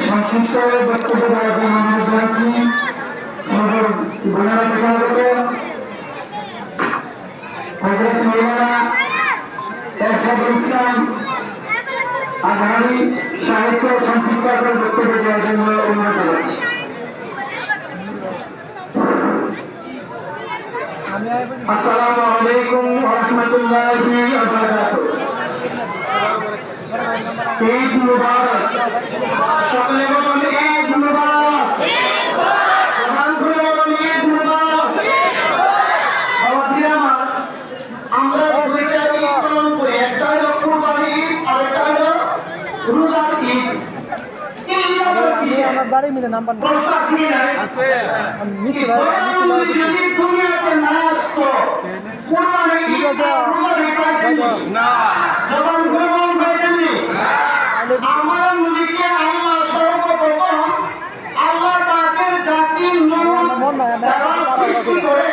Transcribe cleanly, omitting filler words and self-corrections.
সংশ্লিষ্ট বক্তব্য দেওয়ার জন্য অনুরোধ জানাচ্ছি আমাদের বোনেরা পেশাগত হযরত মাওলানা এরশাদুল ইসলাম আজহারী সাহিত্য সংশ্লিষ্টদের বক্তব্য দেওয়ার জন্য অনুরোধ জানাচ্ছি। আসসালামু আলাইকুম ওয়া রাহমাতুল্লাহি ওয়া বারাকাতুহু। ঈদ মুবারক। সকলে বলুন ঈদ মুবারক। জবান খুলে বলুন ঈদ মুবারক। বাবাজিরা আমার, আমরা দুইটা ঈদ পালন করি, একটা হলো কুরবানি ঈদ আর একটা হলো রোজার ঈদ। আমার বাড়ি মিলে নাম্বার আছে যদি দুনিয়াতে না আসতো কুরবানি ঈদ আর রোজার ঈদ না জবান খুলে বলুন ভাইজাননি। আমার নবীকে আল্লাহ সর্বপ্রথম আল্লাহ পাকের জাতির নূর দ্বারা সৃষ্টি করে